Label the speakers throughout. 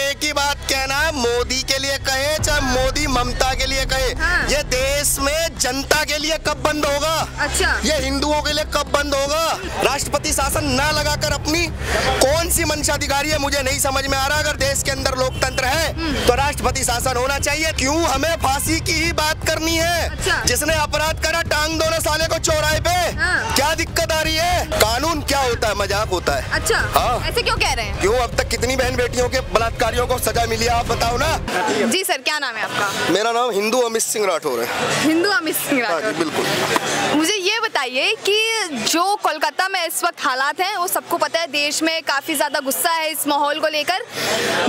Speaker 1: एक ही बात कहना है, मोदी के लिए कहे चाहे मोदी ममता के लिए कहे,
Speaker 2: हाँ।
Speaker 1: ये देश में जनता के लिए कब बंद होगा?
Speaker 2: अच्छा,
Speaker 1: ये हिंदुओं के लिए कब बंद होगा? राष्ट्रपति शासन न लगाकर अपनी कौन सी मंशाधिकारी है मुझे नहीं समझ में आ रहा। अगर देश के अंदर लोकतंत्र है तो राष्ट्रपति शासन होना चाहिए। क्यों हमें फांसी की ही बात करनी है?
Speaker 2: अच्छा।
Speaker 1: जिसने अपराध करा टांग दो ना साले को चौराहे पे।
Speaker 2: हाँ।
Speaker 1: क्या दिक्कत आ रही है? कानून क्या होता है? मजाक होता है।
Speaker 2: अच्छा,
Speaker 1: हाँ।
Speaker 2: ऐसे क्यों कह रहे हैं?
Speaker 1: क्यों अब तक कितनी बहन बेटियों के बलात्कारियों को सजा मिली है आप बताओ ना।
Speaker 2: जी सर, क्या नाम है आपका?
Speaker 1: मेरा नाम हिंदू अमित सिंह राठौर है।
Speaker 2: हिंदू अमित सिंह
Speaker 1: हाँ जी,
Speaker 2: राठौर।
Speaker 1: बिल्कुल।
Speaker 2: मुझे ये बताइए कि जो कोलकाता में इस वक्त हालात हैं वो सबको पता है, देश में काफ़ी ज़्यादा गुस्सा है इस माहौल को लेकर।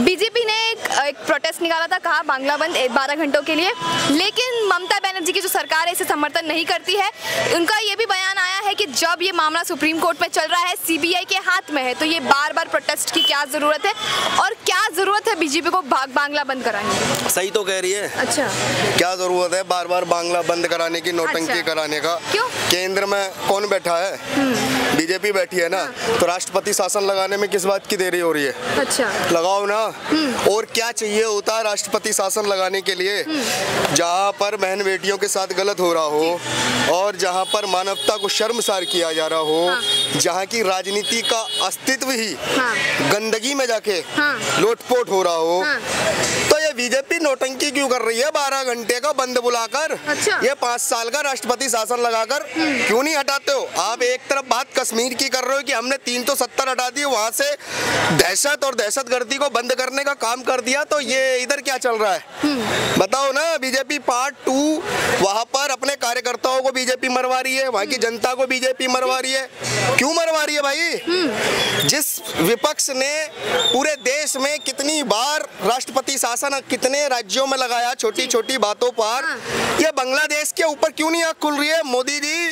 Speaker 2: बीजेपी ने एक प्रोटेस्ट निकाला था, कहा बांग्ला बंद 12 घंटों के लिए, लेकिन ममता बनर्जी की जो सरकार है इसे समर्थन नहीं करती है। उनका ये भी बयान आया है कि जब ये मामला सुप्रीम कोर्ट में चल रहा है, सीबीआई के हाथ में है, तो ये बार बार प्रोटेस्ट की क्या ज़रूरत है और क्या ज़रूरत है बीजेपी को बांग्ला बंद कराने की?
Speaker 1: सही तो कह रही है।
Speaker 2: अच्छा,
Speaker 1: क्या जरूरत है बार बार बांग्ला बंद कराने की, नौटंकी
Speaker 2: अच्छा।
Speaker 1: कराने का?
Speaker 2: क्यों?
Speaker 1: केंद्र में कौन बैठा है? बीजेपी बैठी है ना। तो राष्ट्रपति शासन लगाने में किस बात की देरी हो रही है?
Speaker 2: अच्छा,
Speaker 1: लगाओ ना। और क्या चाहिए होता है राष्ट्रपति शासन लगाने के लिए? जहाँ पर बहन बेटियों के साथ गलत हो रहा हो और जहाँ पर मानवता को शर्मसार किया जा रहा हो,
Speaker 2: हाँ।
Speaker 1: जहाँ की राजनीति का अस्तित्व ही
Speaker 2: हाँ।
Speaker 1: गंदगी में जाके
Speaker 2: हाँ।
Speaker 1: लोटपोट हो रहा हो,
Speaker 2: हाँ।
Speaker 1: तो ये बीजेपी नौटंकी क्यों कर रही है? 12 घंटे का बंद बुलाकर,
Speaker 2: अच्छा।
Speaker 1: ये 5 साल का राष्ट्रपति शासन लगाकर क्यों नहीं हटाते हो? आप एक तरफ बात कश्मीर की कर रहे हो कि हमने 370 हटा दिए, वहां से दहशत और दहशतगर्दी को बंद करने का काम कर दिया, तो ये इधर क्या चल रहा है बताओ ना। बीजेपी पार्ट 2 वहां पर अपने कार्यकर्ताओं को बीजेपी मरवा रही है, वहां की जनता को बीजेपी मरवा रही है। क्यों मरवा रही है भाई? जिस विपक्ष ने पूरे देश में कितनी बार राष्ट्रपति शासन कितने राज्यों में लगाया छोटी छोटी बातों पर, ये बांग्लादेश के ऊपर क्यों नहीं आंख खुल रही है? मोदी जी,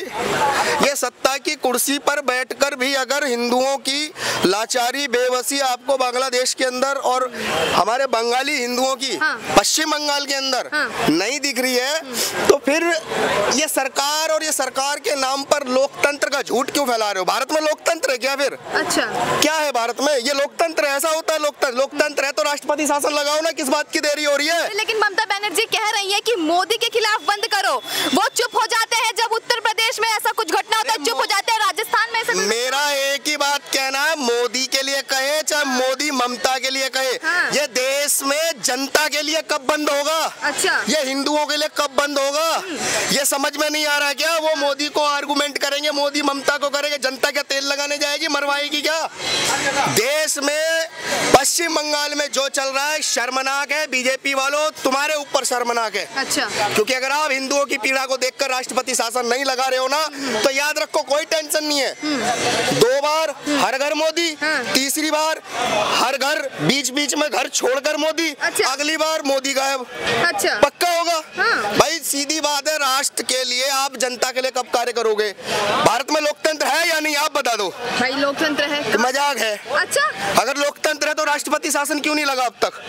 Speaker 1: ये सत्ता की कुर्सी पर बैठकर भी अगर हिंदुओं की लाचारी बेबसी आपको बांग्लादेश के अंदर और हमारे बंगाली हिंदुओं की पश्चिम बंगाल के अंदर नहीं दिख रही है, तो फिर ये सरकार और ये सरकार के नाम पर लोकतंत्र का झूठ क्यों फैला रहे हो? भारत में लोकतंत्र है क्या फिर?
Speaker 2: अच्छा,
Speaker 1: क्या है भारत में? ये लोकतंत्र है? ऐसा होता है लोकतंत्र है तो राष्ट्रपति शासन लगाओ ना, किस बात की देरी हो रही है?
Speaker 2: लेकिन ममता बनर्जी कह रही है कि मोदी के खिलाफ बंद करो। वो चुप हो जाते हैं जब उत्तर प्रदेश में ऐसा कुछ घटना होता है, चुप हो जाते हैं। राजस्थान में ऐसा
Speaker 1: मेरा एक ही बात कहना है, मोदी के लिए कहे चाहे मोदी ममता के लिए कहे,
Speaker 2: हाँ।
Speaker 1: ये देश में जनता के लिए कब बंद होगा?
Speaker 2: अच्छा,
Speaker 1: ये हिंदुओं के लिए कब बंद होगा? ये समझ में नहीं आ रहा क्या? वो मोदी को आर्गुमेंट करेंगे, मोदी ममता को करेंगे, जनता क्या तेल लगाने जाएगी, मरवाएगी क्या? देश में पश्चिम बंगाल में जो चल रहा है शर्मनाक है। बीजेपी वालों, तुम्हारे ऊपर शर्मनाक है।
Speaker 2: अच्छा,
Speaker 1: क्योंकि अगर आप हिंदुओं की पीड़ा को देखकर राष्ट्रपति शासन नहीं लगा रहे हो ना, तो याद रखो कोई टेंशन नहीं है। 2 बार हर घर मोदी, तीसरी बार हर घर बीच बीच में घर छोड़कर मोदी,
Speaker 2: अच्छा।
Speaker 1: अगली बार मोदी गायब।
Speaker 2: अच्छा,
Speaker 1: पक्का होगा।
Speaker 2: हाँ।
Speaker 1: भाई सीधी बात है, राष्ट्र के लिए आप जनता के लिए कब कार्य करोगे? भारत में लोकतंत्र है या नहीं आप बता दो।
Speaker 2: भाई लोकतंत्र है,
Speaker 1: मजाक है।
Speaker 2: अच्छा,
Speaker 1: अगर लोकतंत्र है तो राष्ट्रपति शासन क्यों नहीं लगा अब तक?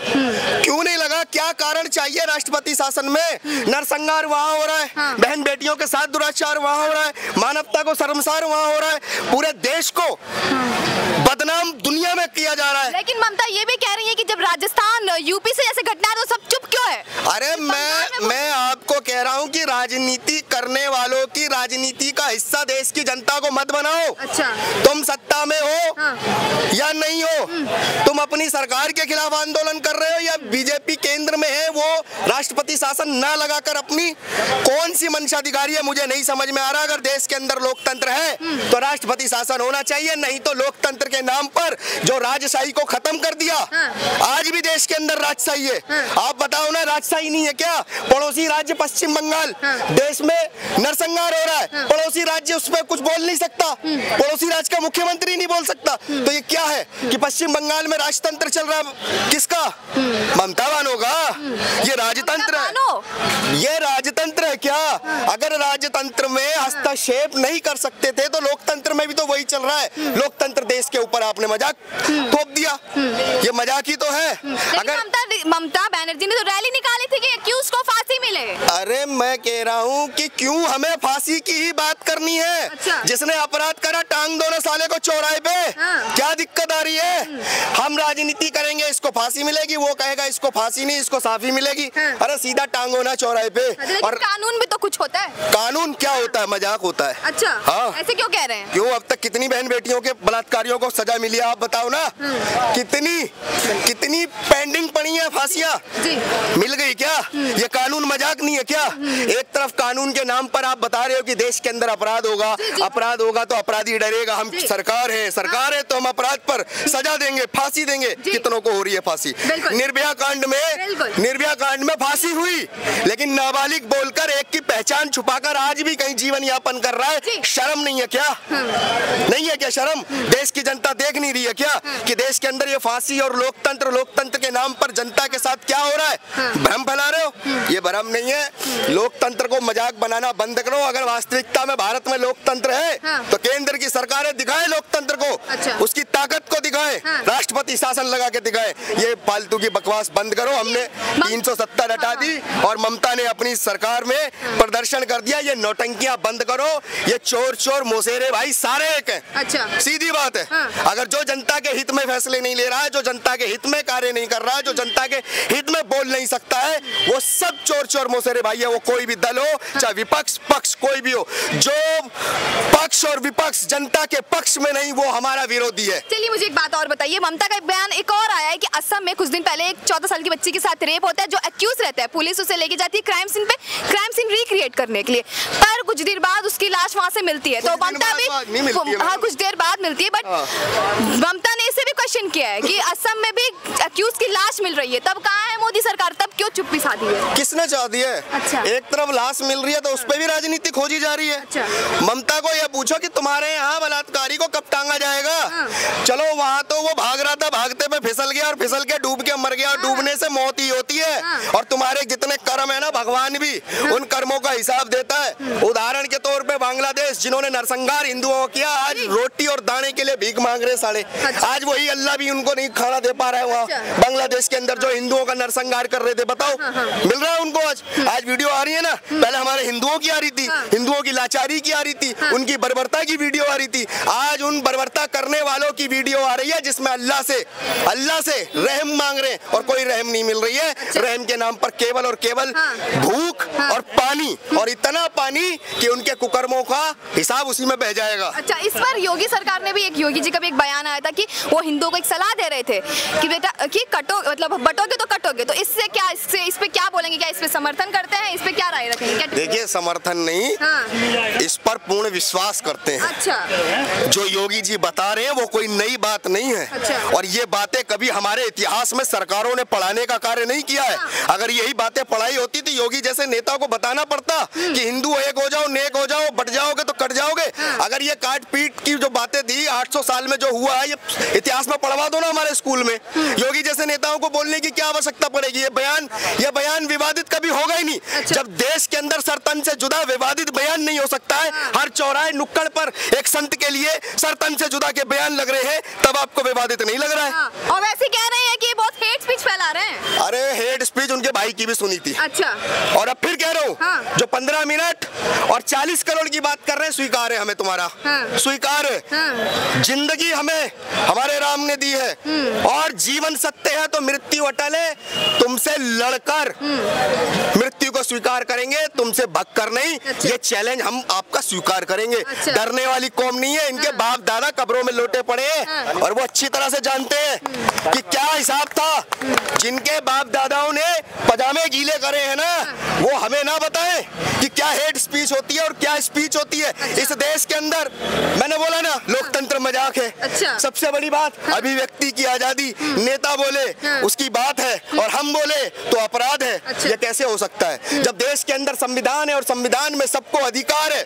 Speaker 1: क्यों नहीं लगा? क्या कारण चाहिए राष्ट्रपति शासन में? नरसंहार वहाँ हो रहा है,
Speaker 2: हाँ।
Speaker 1: बहन बेटियों के साथ दुराचार वहाँ हो रहा है, मानवता को शर्मसार वहाँ हो रहा है, पूरे देश को बदनाम दुनिया में किया जा रहा है।
Speaker 2: लेकिन ममता ये भी कह रही है कि जब राजस्थान यूपी से जैसे घटना है तो सब चुप क्यों है?
Speaker 1: अरे मैं आपको कह रहा हूँ कि राजनीति करने वालों की राजनीति का हिस्सा देश की जनता को मत बनाओ।
Speaker 2: अच्छा,
Speaker 1: तुम सत्ता में हो
Speaker 2: हाँ।
Speaker 1: या नहीं हो, तुम अपनी सरकार के खिलाफ आंदोलन कर रहे हो या बीजेपी केंद्र में है, वो राष्ट्रपति शासन न लगाकर अपनी कौन सी मंशाधिकारी है मुझे नहीं समझ में आ रहा। अगर देश के अंदर लोकतंत्र है तो राष्ट्रपति शासन होना चाहिए, नहीं तो लोकतंत्र के नाम पर जो राजशाही को खत्म कर दिया, आज भी देश के अंदर राजशाही है। आप बताओ ना, राजशाही नहीं है क्या? पड़ोसी राज्य पश्चिम बंगाल, देश में नरसंहार हो रहा है, पड़ोसी राज्य उस पर कुछ बोल नहीं सकता, पड़ोसी राज्य का मुख्यमंत्री नहीं बोल सकता, तो ये क्या है कि पश्चिम बंगाल में राजतंत्र चल रहा है? किसका? ममता बानो का। ये राजतंत्र है, ये राजतंत्र है क्या? अगर राजतंत्र में हस्तक्षेप नहीं कर सकते थे तो लोकतंत्र में भी तो वही चल रहा है। लोकतंत्र देश के ऊपर आपने मजाक थोप दिया, ये मजाक ही तो है।
Speaker 2: अगर ममता बनर्जी ने तो रैली निकाली थी कि क्यों उसको फांसी मिले,
Speaker 1: अरे मैं कह रहा हूँ कि क्यों हमें फांसी की ही बात करनी है।
Speaker 2: अच्छा।
Speaker 1: जिसने अपराध करा टांग दो ना साले को चौराहे पे।
Speaker 2: हाँ।
Speaker 1: क्या दिक्कत आ रही है? हम राजनीति करेंगे, इसको फांसी मिलेगी, वो कहेगा इसको फांसी नहीं, इसको साफी मिलेगी।
Speaker 2: हाँ।
Speaker 1: अरे सीधा टांगो ना चौराहे पे।
Speaker 2: और कानून भी तो कुछ होता है।
Speaker 1: कानून क्या होता है? मजाक होता है।
Speaker 2: अच्छा।
Speaker 1: हाँ।
Speaker 2: ऐसे क्यों कह रहे हैं?
Speaker 1: क्यों अब तक कितनी बहन बेटियों के बलात्कारियों को सजा मिली है, आप बताओ ना। कितनी पेंडिंग पड़ी है फांसियां?
Speaker 2: जी।
Speaker 1: मिल गई क्या? ये कानून मजाक नहीं है क्या? एक तरफ कानून के नाम पर आप बता रहे हो कि देश के अंदर अपराध होगा, अपराध होगा तो अपराधी डरेगा। हम सरकार है तो हम अपराध पर सजा देंगे, फांसी देंगे। कितनों को हो रही है फांसी? निर्भया कांड में फांसी हुई, लेकिन नाबालिग बोलकर एक की पहचान छुपाकर आज भी कहीं जीवन यापन कर रहा है। शर्म नहीं है क्या? नहीं है क्या शर्म? देश की जनता देख नहीं रही है क्या कि देश के अंदर ये फांसी और लोकतंत्र के नाम पर जनता के साथ क्या हो रहा है? भ्रम फैला रहे हो। ये भ्रम नहीं है। लोकतंत्र को मजाक बनाना बंद करो। अगर वास्तविकता में भारत में लोकतंत्र है तो केंद्र की सरकारें दिखाए लोकतंत्र को।
Speaker 2: अच्छा।
Speaker 1: उसकी ताकत को दिखाए। राष्ट्रपति शासन लगा के दिखाए। ये फालतू की बकवास बंद करो। हमने 370 हटा दी और ममता ने अपनी सरकार में प्रदर्शन कर दिया। ये नौटंकियां बंद करो। ये चोर मोसेरे भाई सारे एक हैं। अच्छा। सीधी बात है। अगर जो जनता के हित में फैसले नहीं ले रहा है, जो जनता के हित में कार्य नहीं कर रहा है, जो जनता के हित में बोल नहीं सकता है, वो सब चोर मोसेरे भाई है। वो कोई भी दल हो, चाहे विपक्ष पक्ष कोई भी हो, जो पक्ष और विपक्ष जनता के पक्ष में नहीं, वो हमारा विरोधी है।
Speaker 2: चलिए मुझे एक बात और बताइए। ममता का बयान एक और आया है कि असम में कुछ दिन पहले एक 14 साल की बच्ची के साथ रेप होता है। जो एक्यूज रहता है, पुलिस उसे लेके जाती है क्राइम सीन रिक्रिएट करने के लिए, पर कुछ देर बाद उसकी लाश वहां से मिलती है। तो ममता भी कुछ देर बाद मिलती है, बट ममता ने इसे भी क्वेश्चन किया है कि असम में भी एक्यूज की लाश मिल रही है। तब कहाँ है मोदी सरकार? तब क्यों चुप्पी साधी है?
Speaker 1: किसने चाह दी है? अच्छा। एक तरफ लाश मिल रही है तो उस पर भी राजनीति खोजी जा रही है। अच्छा। ममता को यह पूछो कि तुम्हारे यहाँ बलात्कारी को कब टांगा जाएगा? चलो वहाँ तो वो भाग रहा था, भागते पे फिसल गया और फिसल के डूब के मर गया, और डूबने से मौत ही होती है। और तुम्हारे जितने कर्म है ना, भगवान भी उन कर्मों का हिसाब देता है। उदाहरण के तौर पे बांग्लादेश, जिन्होंने नरसंहार हिंदुओं किया, आज रोटी और दाने के लिए भीख मांग रहे साले। आज वही अल्लाह भी उनको नहीं खाना दे पा रहा है। वहाँ बांग्लादेश के अंदर जो हिंदुओं का नरसंहार कर रहे थे, बताओ मिल रहा है उनको? आज वीडियो आ रही है ना। पहले हमारे हिंदुओं की आ रही थी, हिंदुओं की लाचारी की आ रही थी, उनकी बर्बरता की वीडियो आ रही थी। आज उन बर्बरता करने वालों की वीडियो आ रही है जिसमें अल्लाह से रहम मांग रहे हैं, और कोई रहम नहीं मिल रही है। रहम के नाम पर केवल और केवल भूख और पानी, और इतना पानी कि उनके कुकर्मों का हिसाब उसी में बह जाएगा।
Speaker 2: अच्छा, इस पर योगी सरकार ने भी योगी जी का भी एक बयान आया था कि वो हिंदुओं को एक सलाह दे रहे थे कि बेटा कि बटोगे तो कटोगे। तो इससे क्या, इस पे क्या बोलेंगे? क्या इस पे समर्थन करते हैं? इस पे क्या राय रखेंगे? क्या?
Speaker 1: देखिए, समर्थन नहीं, इस पर पूर्ण विश्वास करते हैं। अच्छा। जो योगी जी बता रहे हैं वो कोई नई बात नहीं है। अच्छा। और ये बातें कभी हमारे इतिहास में सरकारों ने पढ़ाने का कार्य नहीं किया है। अगर यही बातें पढ़ाई होती थी, योगी जैसे नेता को बताना पड़ता कि हिंदू एक हो जाओ, नेक हो जाओ, बट जाओगे तो कट जाओगे। अगर ये काट पीट की जो बातें थी 800 साल में जो हुआ है, ये इतिहास में पढ़वा दो ना हमारे स्कूल में। योगी जैसे नेताओं को बोलने की क्या आवश्यकता पड़ेगी? ये बयान विवादित कभी होगा ही नहीं। अच्छा। जब देश के अंदर सरतन से जुदा विवादित बयान नहीं हो सकता है, हर चौराहे नुक्कड़ पर एक संत के लिए सरतन से जुदा के बयान लग रहे हैं, तब आपको विवादित नहीं लग रहा है।
Speaker 2: और वैसे कह रहे हैं कि बहुत हेट स्पीच फैला रहे हैं।
Speaker 1: अरे हेट स्पीच उनके भाई की भी सुनी थी।
Speaker 2: अच्छा।
Speaker 1: और अब फिर कह रहा हूँ, जो 15 मिनट और 40 करोड़ की बात कर रहे हैं, स्वीकार है हमें तुम्हारा। स्वीकार है। जिंदगी हमें हमारे राम ने दी है, और जीवन सत्य है तो मृत्यु अटल है। तुमसे लड़कर मृत्यु को स्वीकार करेंगे, तुमसे भगकर नहीं। अच्छा। ये चैलेंज हम आपका स्वीकार करेंगे। अच्छा। डरने वाली कौम नहीं है। इनके बाप दादा कब्रों में लोटे पड़े हैं, और वो अच्छी तरह से जानते हैं कि क्या हिसाब था। जिनके बाप दादाओं ने पजामे गीले करे हैं ना, वो हमें ना बताएं कि क्या हेट स्पीच होती है और क्या स्पीच होती है। अच्छा। इस देश के अंदर मैंने बोला ना, लोकतंत्र मजाक है। अच्छा। सबसे बड़ी बात अभिव्यक्ति की आजादी। नेता बोले उसकी बात है, और हम बोले तो अपराध है। अच्छा। ये कैसे हो सकता है? जब देश के अंदर संविधान है और संविधान में सबको अधिकार है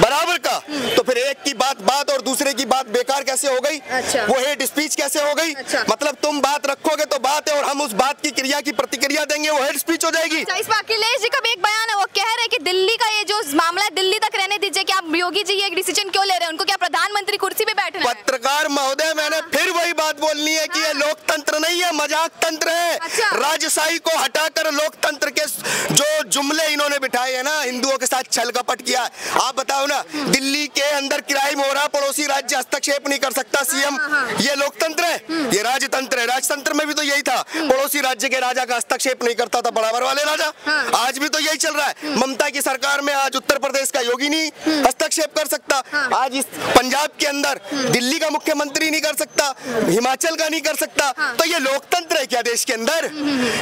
Speaker 1: बराबर का, तो फिर एक की बात और दूसरे की बात बेकार कैसे हो गई? अच्छा। वो हेट स्पीच कैसे हो गई? अच्छा। मतलब तुम बात रखोगे तो बात है, और हम उस बात की क्रिया की प्रतिक्रिया देंगे, वो हेट स्पीच हो जाएगी।
Speaker 2: अच्छा, इस पर अखिलेश जी का भी एक बयान है। वो कह रहे हैं कि दिल्ली का ये जो मामला है, दिल्ली तक रहने दीजिए, क्या योगी जी ये डिसीजन क्यों ले रहे हैं? उनको क्या प्रधानमंत्री कुर्सी पे बैठना है?
Speaker 1: पत्रकार महोदय, मैंने फिर वही बात बोलनी है कि ये लोकतंत्र नहीं है, मजाक तंत्र है।
Speaker 2: अच्छा।
Speaker 1: राजशाही को हटाकर लोकतंत्र के जो जुमले इन्होंने बिठाए हैं ना, हिंदुओं के साथ छल कपट किया। आप बताओ ना, दिल्ली के अंदर क्राइम हो रहा, पड़ोसी राज्य हस्तक्षेप नहीं कर सकता सीएम, ये लोकतंत्र है? ये राजतंत्र है। राजतंत्र में भी तो यही था, पड़ोसी राज्य के राजा का हस्तक्षेप नहीं करता था बराबर वाले राजा। आज भी तो यही चल रहा है। ममता की सरकार में आज उत्तर प्रदेश का योगी नहीं हस्तक्षेप कर सकता, आज इस पंजाब के अंदर दिल्ली का मुख्यमंत्री नहीं कर सकता, हिमाचल का नहीं कर सकता। तो ये लोकतंत्र है क्या देश के अंदर?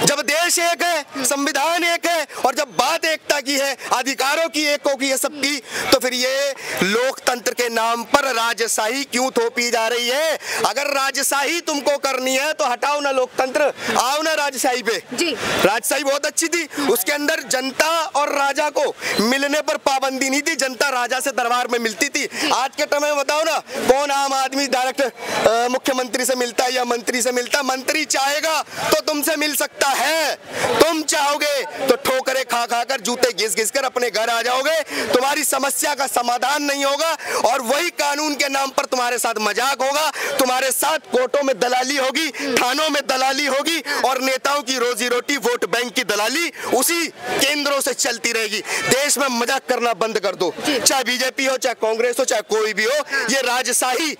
Speaker 1: जब देश एक है, संविधान एक है, और जब बात एकता की है, अधिकारों की एको की है सबकी, तो फिर ये लोकतंत्र के नाम पर राजशाही क्यों थोपी जा रही है? अगर राजशाही तुमको करनी है तो हटाओ ना लोकतंत्र, आओ ना राजशाही पे।
Speaker 2: जी।
Speaker 1: राजशाही बहुत अच्छी थी, उसके अंदर जनता और राजा को मिलने पर पाबंदी नहीं थी, जनता राजा से दरबार में मिलती थी। आज के टाइम में बताओ ना, कौन आम आदमी डायरेक्ट मुख्यमंत्री से मिलता है या मंत्री से मिलता? मंत्री चाहेगा तो तुमसे मिल सकता है, तुम चाहोगे तो ठोकरे खा खा कर, जूते घिस घिस कर अपने घर आ जाओगे, तुम्हारी समस्या का समाधान नहीं होगा, और वही कानून के नाम पर तुम्हारे साथ मजाक होगा, तुम्हारे साथ कोर्टों में दलाली होगी, थानों में दलाली होगी, और नेताओं की रोजी रोटी, वोट बैंक की दलाली उसी केंद्रों से चलती रहेगी। देश में मजाक करना बंद कर दो, चाहे बीजेपी हो, चाहे कांग्रेस हो, चाहे कोई भी हो। ये राजशाही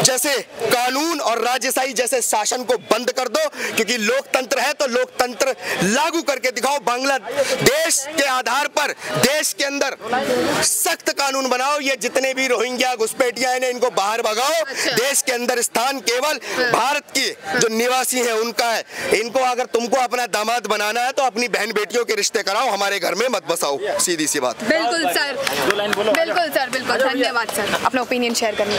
Speaker 1: जैसे कानून और राजशाही जैसे शासन को बंद कर दो, क्योंकि लोकतंत्र है तो लोकतंत्र लागू करके दिखाओ। बांग्लादेश के आधार पर देश के अंदर सख्त कानून बनाओ, ये जितने भी रोहिंग्या घुसपैठिया हैं इनको बाहर भगाओ। देश के अंदर स्थान केवल भारत के जो निवासी हैं उनका है। इनको अगर तुमको अपना दामाद बनाना है तो अपनी बहन बेटियों के रिश्ते कराओ, हमारे घर में मत बसाओ, सीधी सी बात।
Speaker 2: बिल्कुल सर, बिल्कुल सर, बिल्कुल। धन्यवाद सर अपना ओपिनियन शेयर करने